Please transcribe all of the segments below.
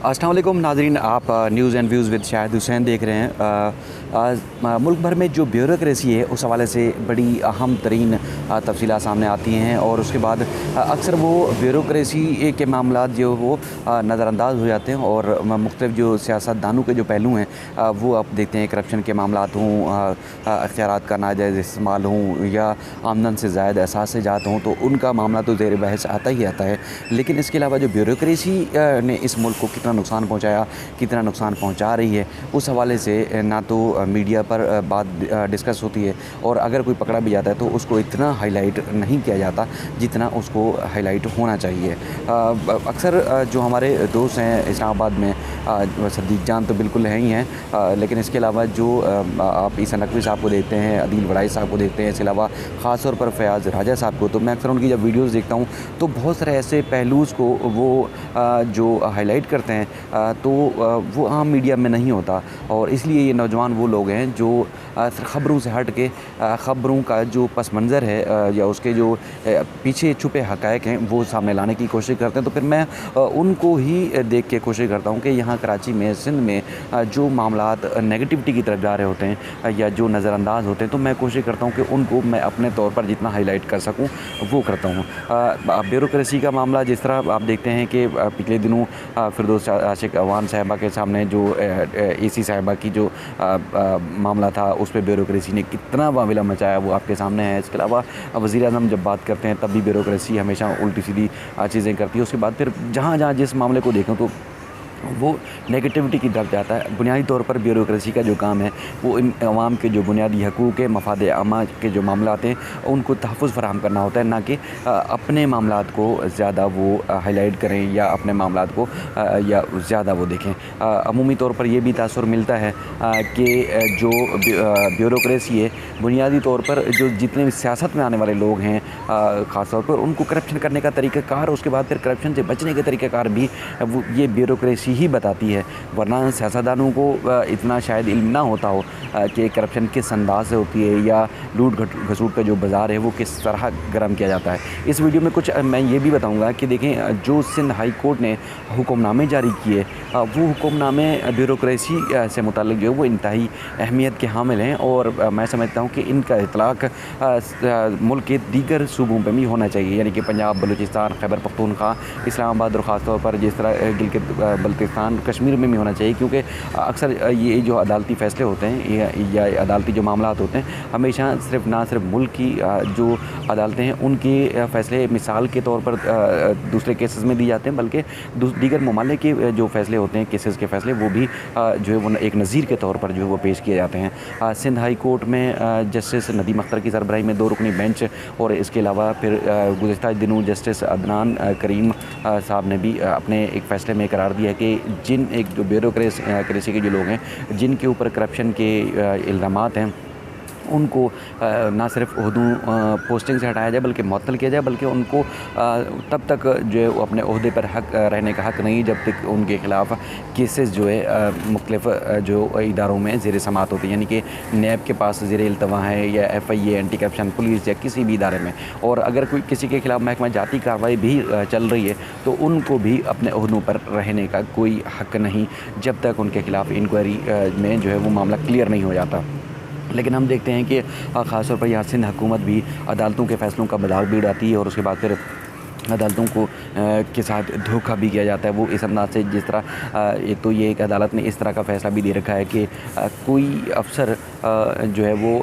अस्सलाम वालेकुम नाज़रीन, आप news and views with Shahid Hussain देख रहे हैं। मुल्क भर में जो ब्यूरोक्रेसी है उस हवाले से बड़ी अहम तरीन तफसीलात सामने आती हैं और उसके बाद अक्सर वो ब्यूरोक्रेसी के मामलात जो वो नज़रअंदाज हो जाते हैं और मुख्तलिफ़ जो सियासतदानों के जो पहलू हैं वो आप देखते हैं। करप्शन के मामलात हों, अख्तियारात का नाजायज़ इस्तेमाल हों या आमदन से ज़ायद असासे जात हों, तो उनका मामला तो ज़ेर बहस आता ही आता है। लेकिन इसके अलावा जो ब्यूरोक्रेसी ने इस मुल्क को कितना नुकसान पहुँचाया, कितना नुकसान पहुँचा रही है, उस हवाले से ना तो मीडिया पर बात डिस्कस होती है और अगर कोई पकड़ा भी जाता है तो उसको इतना हाईलाइट नहीं किया जाता जितना उसको हाईलाइट होना चाहिए। अक्सर जो हमारे दोस्त हैं इस्लामाबाद में, सदीक जान तो बिल्कुल है ही हैं, लेकिन इसके अलावा जो आप ईसा नकवी साहब को देखते हैं, अदील वड़ाई साहब को देखते हैं, इसके अलावा ख़ास तौर पर फ़याज़ राजा साहब को, तो मैं अक्सर उनकी जब वीडियोज़ देखता हूँ तो बहुत सारे ऐसे पहलूज़ को वो जो हाईलाइट करते हैं तो वो आम मीडिया में नहीं होता। और इसलिए ये नौजवान वो लोग हैं जो ख़बरों से हट के ख़बरों का जो पस मंज़र है या उसके जो पीछे छुपे हक़ाइक़ हैं वो सामने लाने की कोशिश करते हैं। तो फिर मैं उनको ही देख के कोशिश करता हूँ कि यहाँ कराची में, सिंध में जो मामलात नेगेटिविटी की तरफ जा रहे होते हैं या जो नज़रअंदाज होते हैं, तो मैं कोशिश करता हूँ कि उनको मैं अपने तौर पर जितना हाईलाइट कर सकूँ वो करता हूँ। ब्यूरोक्रेसी का मामला जिस तरह आप देखते हैं कि पिछले दिनों फिरदौस आशिक अवान साहिबा के सामने जो एसी साहिबा की जो मामला था उस पर ब्यूरोक्रेसी ने कितना वाविला मचाया वो आपके सामने है। इसके अलावा वज़ीर-ए-आज़म जब बात करते हैं तब भी ब्यूरोक्रेसी हमेशा उल्टी सीधी चीज़ें करती है। उसके बाद फिर जहाँ जहाँ जिस मामले को देखें तो वो नेगेटिविटी की तरफ जाता है। बुनियादी तौर पर ब्यूरोक्रेसी का जो काम है वो इन अवाम के जो बुनियादी हकूक़ के मफ़ाद आमा के जो मामलात हैं उनको तहफ़्फ़ुज़ फ़राहम करना होता है, ना कि अपने मामलात को ज़्यादा वो हाईलाइट करें या अपने मामलात को या ज़्यादा वो देखें। अमूमी तौर पर ये भी तासुर मिलता है कि जो ब्यूरोक्रेसी है बुनियादी तौर पर जो जितने भी सियासत में आने वाले लोग हैं ख़ास तौर पर उनको करप्शन करने का तरीक़ाकार, उसके बाद फिर करप्शन से बचने के तरीक़ाकार भी वो ये ब्यूरोक्रेसी ही बताती है। वरना सियासतदानों को इतना शायद इल्म ना होता हो कि करप्शन किस अंदाज से होती है या लूट घसूट का जो बाज़ार है वो किस तरह गर्म किया जाता है। इस वीडियो में कुछ मैं ये भी बताऊंगा कि देखें, जो सिंध हाई कोर्ट ने हुक्मनामे जारी किए वो हुक्मनामे ब्यूरोक्रेसी से मुताल्लिक़ जो है वो इंतहाई अहमियत के हामिल हैं और मैं समझता हूँ कि इनका इतलाक़ मुल्क के दीगर सूबों पर भी होना चाहिए, यानी कि पंजाब, बलूचिस्तान, खैबर पख्तूनख्वा, इस्लामाबाद और ख़ास तौर पर जिस तरह गिलगित कश्मीर में भी होना चाहिए। क्योंकि अक्सर ये जो अदालती फ़ैसले होते हैं या अदालती जो मामलात होते हैं हमेशा ना सिर्फ मुल्क की जो अदालतें हैं उनके फ़ैसले मिसाल के तौर पर दूसरे केसेस में दिए जाते हैं, बल्कि दीगर ममालिक के जो फ़ैसले होते हैं, केसेस के फ़ैसले, वो भी जो है वो एक नज़ीर के तौर पर जो है वो पेश किए जाते हैं। सिंध हाई कोर्ट में जस्टिस नदीम अख्तर की सरबराही में 2 रुकनी बेंच और इसके अलावा फिर गुज़िश्ता दिनों जस्टिस अदनान करीम साहब ने भी अपने एक फ़ैसले में करार दिया कि जिन एक जो ब्यूरोक्रेसी के जो लोग हैं जिनके ऊपर करप्शन के इल्ज़ामात हैं उनको ना सिर्फ ओहदों पोस्टिंग से हटाया जाए बल्कि मुअत्तल किया जाए, बल्कि उनको तब तक जो है अपने ओहदे पर हक रहने का हक नहीं जब तक उनके ख़िलाफ़ केसेस जो है मुख्तलिफ़ जो इदारों में ज़ेर समात होती है, यानी कि नैब के पास ज़ेर इल्तवा है या FIA एंटी करप्शन पुलिस या किसी भी इदारे में, और अगर कोई किसी के ख़िलाफ़ महकमा जाती कार्रवाई भी चल रही है तो उनको भी अपने ओहदों पर रहने का कोई हक नहीं जब तक उनके ख़िलाफ़ इंक्वायरी में जो है वो मामला क्लियर नहीं हो जाता। लेकिन हम देखते हैं कि ख़ास तौर पर यहाँ सिंध हुकूमत भी अदालतों के फ़ैसलों का मजाक भी उड़ाती है और उसके बाद फिर अदालतों को के साथ धोखा भी किया जाता है। वो इस अंदाज से जिस तरह तो ये एक अदालत ने इस तरह का फ़ैसला भी दे रखा है कि कोई अफसर जो है वो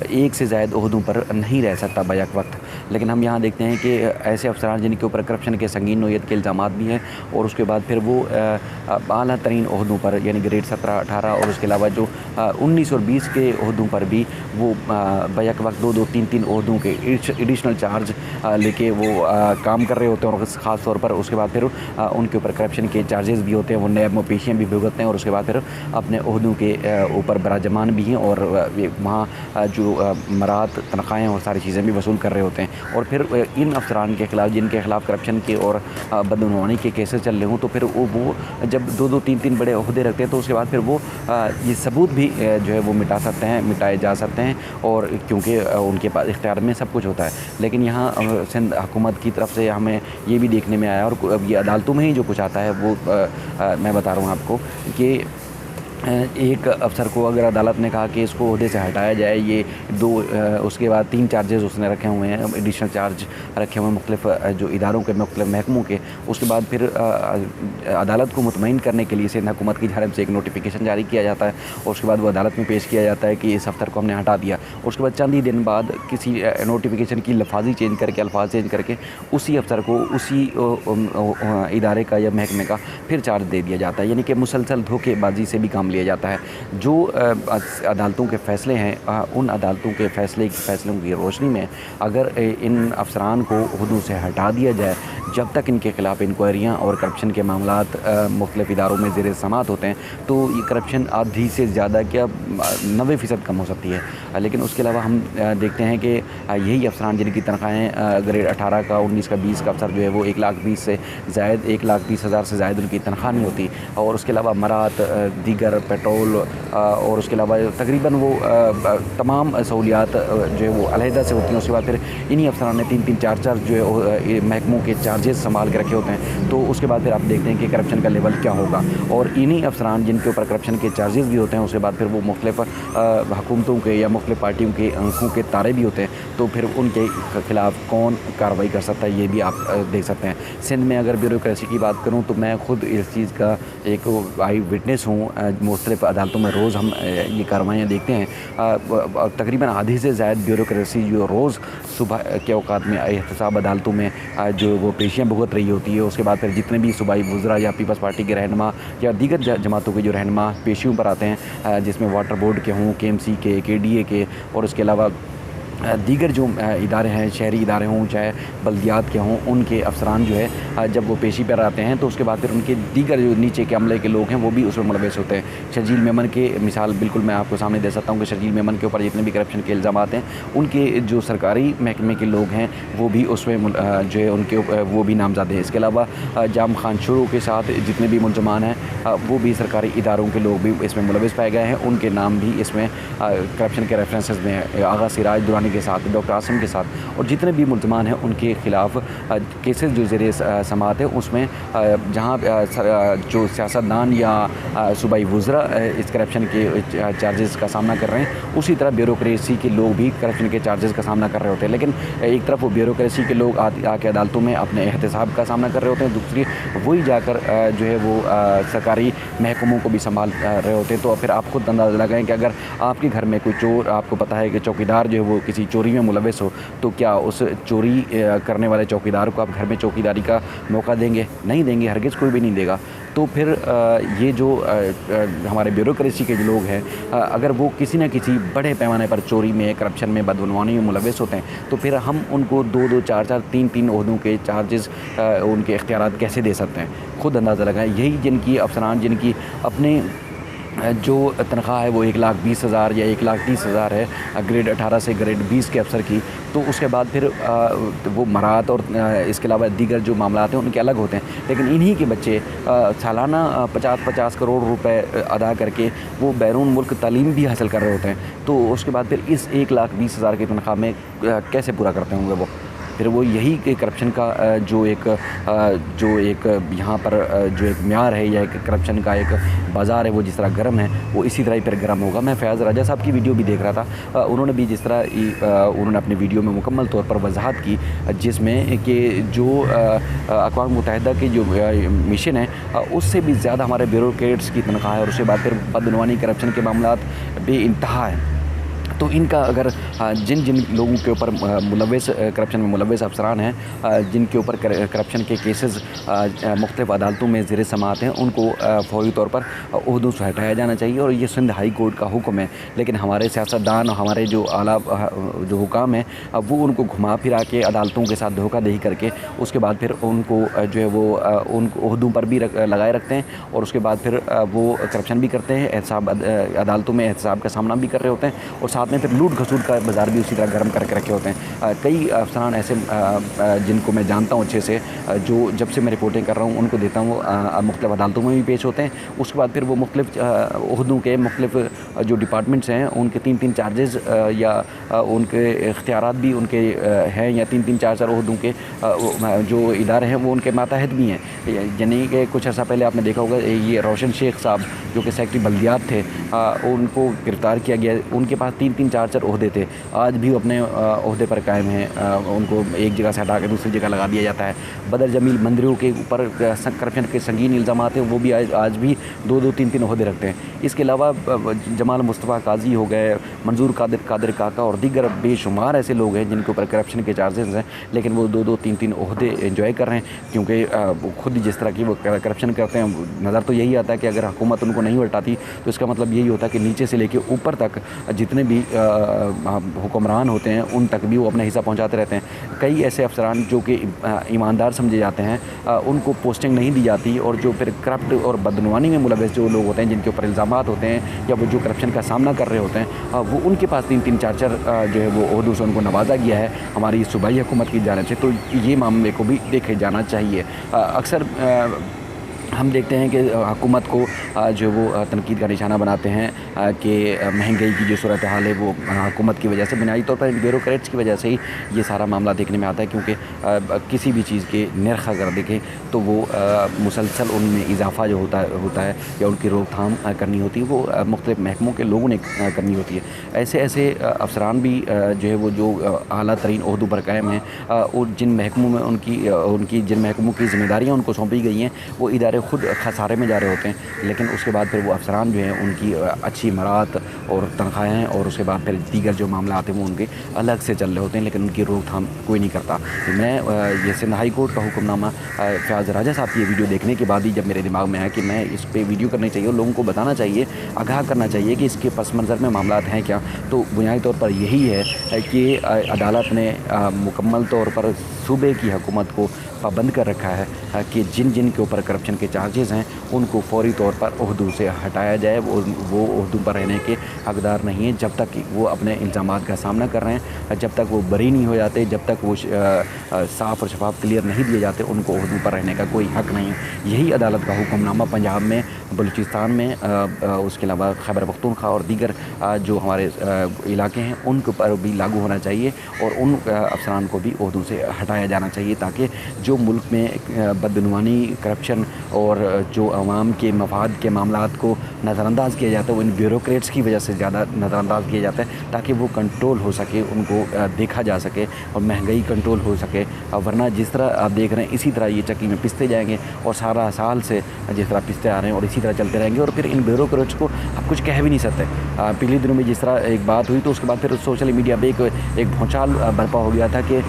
एक से ज़ायद ओहदों पर नहीं रह सकता बैक वक्त। लेकिन हम यहाँ देखते हैं कि ऐसे अफसरान जिनके ऊपर करप्शन के संगीन नौयत के इल्ज़ामात भी हैं और उसके बाद फिर वो आला तरीन ओहदों पर यानी ग्रेड 17, 18 और उसके अलावा जो 19 और 20 के ओहदों पर भी वो बैक वक्त 2-2, 3-3 ओहदों के एडिशनल चार्ज लेके वो काम कर रहे होते हैं और ख़ास तौर पर उसके बाद फिर उनके ऊपर करप्शन के चार्जेस भी होते हैं, वो नैब में पेशियाँ भी भुगतते हैं और उसके बाद फिर अपने ओहदों के ऊपर बराजमान भी खड़ी हैं और वहाँ जो मरात तनख्वाहें और सारी चीज़ें भी वसूल कर रहे होते हैं। और फिर इन अफसरान के ख़िलाफ़ जिनके ख़िलाफ़ करप्शन के और बदनवानी के केसेस चल रहे हों तो फिर वो जब 2-2 3-3 बड़े ओहदे रखते हैं तो उसके बाद फिर वो ये सबूत भी जो है वो मिटाए जा सकते हैं, और क्योंकि उनके पास इख्तियार में सब कुछ होता है। लेकिन यहाँ सिंध हुकूमत की तरफ से हमें ये भी देखने में आया, और अब ये अदालतों में ही जो कुछ आता है वो मैं बता रहा हूँ आपको कि एक अफसर को अगर अदालत ने कहा कि इसको ओहदे से हटाया जाए, ये उसके बाद 3 चार्जेस उसने रखे हुए हैं, एडिशनल चार्ज रखे हुए हैं मुख्तलिफ जो इदारों के मुख्तलिफ महकमों के। उसके बाद फिर अदालत को मुतमईन करने के लिए सिंध हुकूमत की जानिब से एक नोटिफिकेशन जारी किया जाता है, और उसके बाद वो अदालत में पेश किया जाता है कि इस अफसर को हमने हटा दिया। उसके बाद चंद ही दिन बाद किसी नोटिफिकेशन की लफाजी चेंज करके, अल्फाज चेंज करके उसी अफसर को उसी इदारे का या महकमे का फिर चार्ज दे दिया जाता है। यानी कि मुसलसल धोखेबाजी से भी काम लिया जाता है। जो अदालतों के फ़ैसले हैं, उन अदालतों के फ़ैसलों की रोशनी में अगर इन अफसरान को ओहदों से हटा दिया जाए, जब तक इनके ख़िलाफ़ इंक्वायरियाँ और करप्शन के मामलात मुख्तलिफ़ इदारों में ज़ेर समात होते हैं, तो ये करप्शन आधी से ज़्यादा क्या 90% कम हो सकती है। लेकिन उसके अलावा हम देखते हैं कि यही अफसरान जिनकी तनख्वाहें ग्रेड 18 का, 19 का, 20 का अफसर जो है वो 1,20,000 से ज़ायद 1,20,000 से ज़ायद उनकी तनख्वाह नहीं होती। और उसके अलावा मरात, दीगर पेट्रोल और उसके अलावा तकरीबन वो तमाम सहूलियात जो है वो अलहदा से होती हैं। उसके बाद फिर इन्हीं अफसरान ने 3-3 4-4 जो है महकमों के चार्जेस संभाल के रखे होते हैं। तो उसके बाद फिर आप देखते हैं कि करप्शन का लेवल क्या होगा। और इन्हीं अफसरान जिनके ऊपर करप्शन के चार्जेस भी होते हैं, उसके बाद फिर वो मुख्तलिफ हुकूमतों के या मुख्तलिफ पार्टियों के आंखों के तारे भी होते हैं, तो फिर उनके ख़िलाफ़ कौन कार्रवाई कर सकता है, ये भी आप देख सकते हैं। सिंध में अगर ब्यूरोक्रेसी की बात करूँ तो मैं ख़ुद इस चीज़ का एक आई विटनेस हूँ। मुख्तलिफ़ अदालतों में रोज़ हम ये कार्रवाइयाँ देखते हैं। तकरीबन आधी से ज़ायद ब्यूरोक्रेसी जो रोज़ सुबह के औकात में एहतसाब अदालतों में जो वो पेशियाँ भुगत रही होती है, उसके बाद फिर जितने भी सूबाई वुज़रा या पीपल्स पार्टी के रहनुमा या दीगर जमातों के जो रहनुमा पेशियों पर आते हैं, जिसमें वाटर बोर्ड के हों, KMC के, KDA के, और उसके अलावा दीगर जो इदारे हैं, शहरी इदारे हों चाहे बल्दियात के हों, उनके अफसरान जो है जब वो पेशी पर आते हैं तो उसके बाद फिर उनके दीगर जो नीचे के अमले के लोग हैं वो भी उसमें मुलविस होते हैं। शर्जील मेमन के मिसाल बिल्कुल मैं आपको सामने दे सकता हूँ कि शर्जील मेमन के ऊपर जितने भी करप्शन के इल्ज़ाम हैं, उनके जो सरकारी महकमे के लोग हैं वो भी उसमें जो है उनके वो भी नामज़द हैं। इसके अलावा जाम खान शुरू के साथ जितने भी मुलजमान हैं वो भी सरकारी इदारों के लोग भी इसमें मुलविस पाए गए हैं, उनके नाम भी इसमें करप्शन के रेफरेंसेस में है। आगा सिराज दुरानी के साथ, डॉक्टर आसिम के साथ और जितने भी मुल्ज़मान हैं उनके ख़िलाफ़ केसेस जो ज़ेरे समाअत है उसमें जहाँ जो सियासतदान या सूबाई वुज़रा इस करप्शन के चार्जेस का सामना कर रहे हैं, उसी तरह ब्यूरोक्रेसी के लोग भी करप्शन के चार्जेस का सामना कर रहे होते हैं। लेकिन एक तरफ वो ब्यूरोक्रेसी के लोग आके अदालतों में अपने एहतसाब का सामना कर रहे होते हैं, दूसरी वही जाकर जो है वो सरकारी महकमों को भी संभाल रहे होते हैं। तो फिर आप खुद अंदाज़ा लगाएं कि अगर आपके घर में कोई चोर, आपको पता है कि चौकीदार जो है वो किसी चोरी में मुलविस हो, तो क्या उस चोरी करने वाले चौकीदार को आप घर में चौकीदारी का मौका देंगे? नहीं देंगे, हरगिज़ कोई भी नहीं देगा। तो फिर ये जो हमारे ब्यूरोक्रेसी के जो लोग हैं, अगर वो किसी न किसी बड़े पैमाने पर चोरी में, करप्शन में, बदनवानी में मुलविस होते हैं, तो फिर हम उनको 2-2, 4-4, 3-3 ओहदों के चार्जेस उनके इख्तियारात कैसे दे सकते हैं? खुद अंदाज़ा लगाएं। यही जिनकी अफसरान जिनकी अपने जो तनख्वाह है वो 1,20,000 या 1,30,000 है ग्रेड 18 से ग्रेड 20 के अफसर की, तो उसके बाद फिर वो मरात और इसके अलावा दीगर जो मामलात हैं उनके अलग होते हैं। लेकिन इन्हीं के बच्चे सालाना 50-50 करोड़ रुपए अदा करके वो बैरून मुल्क तालीम भी हासिल कर रहे होते हैं। तो उसके बाद फिर इस 1,20,000 की तनख्वाह में कैसे पूरा करते होंगे वो? फिर वो यही कि करप्शन का जो एक यहाँ पर जो एक म्यार है या एक करप्शन का एक बाज़ार है, वो जिस तरह गर्म है वो इसी तरह ही फिर गर्म होगा। मैं फयाज़ राजा साहब की वीडियो भी देख रहा था, उन्होंने भी जिस तरह उन्होंने अपनी वीडियो में मुकम्मल तौर पर वजाहत की, जिसमें कि जो अक़वाम मुत्तहिदा की जो मिशन है उससे भी ज़्यादा हमारे ब्यूरोक्रेट्स की तनख्वाह है, और उसके बाद फिर बदनवानी करप्शन के मामलात बेइंतहा हैं। तो इनका अगर जिन जिन लोगों के ऊपर मुलव्वस करप्शन में मुलव्वस अफसरान हैं, जिनके ऊपर करप्शन के केसेस मुख्तलिफ़ अदालतों में ज़ेर समाअत हैं, उनको फ़ौरी तौर पर ओहदों से हटाया जाना चाहिए। और ये सिंध हाई कोर्ट का हुक्म है, लेकिन हमारे सियासतदान और हमारे जो आला जो हुकाम हैं, अब वो उनको घुमा फिरा के अदालतों के साथ धोखाधड़ी करके उसके बाद फिर उनको जो है वो उन ओहदों पर भी लगाए रखते हैं, और उसके बाद फिर वो करप्शन भी करते हैं, एहतसाब अदालतों में एहतसाब का सामना भी कर रहे होते हैं, और साथ में फिर लूट घसूट का बाज़ार भी उसी तरह गर्म करके रखे होते हैं। कई अफसरान ऐसे जिनको मैं जानता हूँ अच्छे से, जो जब से मैं रिपोर्टिंग कर रहा हूँ उनको देता हूँ, वो मुख्तलिफ़ अदालतों में भी पेश होते हैं। उसके बाद फिर वो मुख्तलिफ़ ओहदों के मुख्तलिफ़ जो डिपार्टमेंट्स हैं उनके 3-3 चार्जेस या उनके इख्तियारात भी उनके हैं, या 3-3 4-4 ओहदों के जो इदारे हैं वो उनके मातहत भी हैं। यानी कि कुछ अर्सा पहले आपने देखा होगा, ये रोशन शेख साहब जो कि सेक्रेटरी बल्दियात थे, उनको गिरफ़्तार किया गया। उनके पास 3-3 4-4 ओहदे थे, आज भी अपने ओहदे पर कायम हैं। उनको एक जगह से हटा के दूसरी जगह लगा दिया जाता है। बदर जमील मंदरियों के ऊपर करप्शन के संगीन इल्ज़ामात हैं, वो भी आज भी 2-2 3-3 ओहदे रखते हैं। इसके अलावा जमाल मुस्तफ़ा काजी हो गए, मंजूर कादिर काका और दीगर बेशुमार ऐसे लोग हैं जिनके ऊपर करप्शन के चार्जेस हैं, लेकिन वो 2-2 3-3 ओहदे एंजॉय कर रहे हैं, क्योंकि खुद जिस तरह की वो करप्शन करते हैं, नज़र तो यही आता है कि अगर हुकूमत उनको नहीं हटाती तो इसका मतलब यही होता है कि नीचे से लेके ऊपर तक जितने भी हुक्मरान होते हैं उन तक भी वो अपना हिस्सा पहुंचाते रहते हैं। कई ऐसे अफसरान जो कि ईमानदार समझे जाते हैं, उनको पोस्टिंग नहीं दी जाती, और जो फिर करप्ट और बदनवानी में मुलव्वस जो लोग होते हैं, जिनके ऊपर इल्ज़ामात होते हैं या वो जो करप्शन का सामना कर रहे होते हैं, वो उनके पास 3-3 4-4 जो है वो ओहदों से उनको नवाजा गया है हमारी सूबाई हुकूमत की जानिब से। तो ये मामले को भी देखे जाना चाहिए। अक्सर हम देखते हैं कि हुकूमत को जो वो तनकीद का निशाना बनाते हैं कि महंगाई की जो सूरत हाल है वो हुकूमत की वजह से, बुनियादी तौर पर ब्यूरोक्रेट्स की वजह से ही ये सारा मामला देखने में आता है, क्योंकि किसी भी चीज़ के नर्ख अगर देखें तो वो मुसलसल उनमें इजाफा जो होता है या उनकी रोकथाम करनी होती है, वो मुख्तलिफ़ महकमों के लोगों ने करनी होती है। ऐसे ऐसे अफसरान भी जो है वो जो आला तरीन ओहदों पर कायम हैं, और जिन महकमों में उनकी जिन महकमों की ज़िम्मेदारियाँ उनको सौंपी गई हैं, वो इदारे खुद खसारे में जा रहे होते हैं, लेकिन उसके बाद फिर वो अफसरान जो हैं उनकी अच्छी इमारत और तनख्वाहें और उसके बाद फिर दीगर जो मामला आते हैं वो उनके अलग से चल रहे होते हैं, लेकिन उनकी रोकथाम कोई नहीं करता। तो मैं ये सिंध हाई कोर्ट का हुक्मनामा फ़याज़ राजा साहब की ये वीडियो देखने के बाद ही जब मेरे दिमाग में आया कि मैं इस पर वीडियो करनी चाहिए और लोगों को बताना चाहिए, आगाह करना चाहिए कि इसके पस मंज़र में मामला हैं क्या, तो बुनियादी तौर पर यही है कि अदालत ने मुकम्मल तौर पर सूबे की हुकूमत को पाबंद कर रखा है कि जिन जिन के ऊपर करप्शन के चार्जेस हैं उनको फौरी तौर पर ओहदों से हटाया जाए। वो ओहदों पर रहने के हकदार नहीं हैं जब तक कि वो अपने इल्ज़ामात का सामना कर रहे हैं, जब तक वो बरी नहीं हो जाते, जब तक वो साफ़ और शफाफ क्लियर नहीं दिए जाते, उनको ओहदों पर रहने का कोई हक़ नहीं है। यही अदालत का हुक्मनामा पंजाब में, बलूचिस्तान में, उसके अलावा खैबर पख्तूनख्वा और दीगर जो हमारे इलाके हैं उनके ऊपर भी लागू होना चाहिए, और उन अफसरान को भी ओहदों से हटाया जाना चाहिए, ताकि जो मुल्क में बदनवानी, करप्शन और जो अवाम के मफाद के मामलात को नज़रअंदाज़ किया जाता है, वो इन ब्यूरोक्रेट्स की वजह से ज़्यादा नज़रअंदाज़ किया जाता है, ताकि वो कंट्रोल हो सके, उनको देखा जा सके और महंगाई कंट्रोल हो सके। वरना जिस तरह आप देख रहे हैं इसी तरह ये चक्की में पिसते जाएंगे, और सारा साल से जिस तरह पिसते आ रहे हैं और इसी तरह चलते रहेंगे, और फिर इन ब्यूरोक्रेट्स को आप कुछ कह भी नहीं सकते। पिछले दिनों में जिस तरह एक बात हुई तो उसके बाद फिर सोशल मीडिया पर एक भौचाल बर्पा हो गया था कि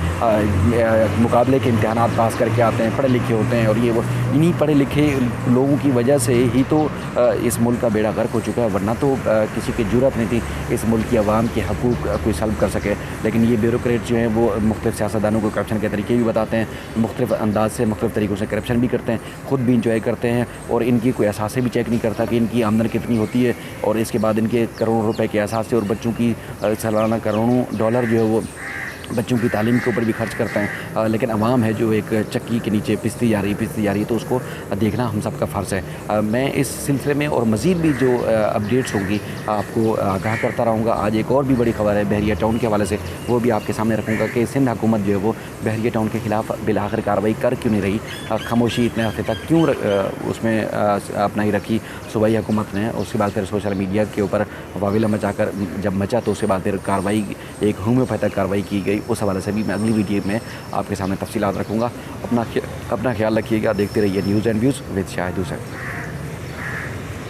मुकाबले के इम्तहानात पास करके आते हैं, पढ़े लिखे होते हैं, और ये वो इन्हीं पढ़े लिखे लोगों की वजह से ही तो इस मुल्क का बेड़ा गर्क हो चुका है, वरना तो किसी की जुर्रत नहीं थी इस मुल्क की आवाम के हकूक़ कोई सल्ब कर सके। लेकिन ये ब्यूरोक्रेट जो हैं वो मुख्तलिफ़ सियासतदानों को करप्शन के तरीके भी बताते हैं, मुख्तलिफ़ अंदाज से मुख्तलिफ़ तरीक़ों से करप्शन भी करते हैं, ख़ुद भी इंजॉय करते हैं, और इनकी कोई असासे भी चेक नहीं करता कि इनकी आमदन कितनी होती है, और इसके बाद इनके करोड़ों रुपए के असासे और बच्चों की सालाना करोड़ों डॉलर जो है वो बच्चों की तालीम के ऊपर भी खर्च करते हैं। लेकिन अवाम है जो एक चक्की के नीचे पिसती जा रही है, तो उसको देखना हम सबका फ़र्ज़ है। मैं इस सिलसिले में और मज़ीद भी जो अपडेट्स होंगी आपको आगाह करता रहूँगा। आज एक और भी बड़ी खबर है बहरिया टाउन के हवाले से, वो भी आपके सामने रखूँगा कि सिंध हुकूमत जो है वो बहरिया टाउन के ख़िलाफ़ बिलाखिर कार्रवाई कर क्यों नहीं रही, खामोशी इतने हफ्ते तक क्यों उसमें अपनाई रखी सूबाई हुकूमत ने। उसके बाद फिर सोशल मीडिया के ऊपर वाविला मचाकर जब मचा तो उसके बाद फिर कार्रवाई, एक होम्योपैथिक कार्रवाई की गई। उस हवाले से भी मैं अगली वीडियो में आपके सामने तफसीलात रखूँगा। अपना ख्याल रखिएगा, देखते रहिए news and views with Shahid Hussain.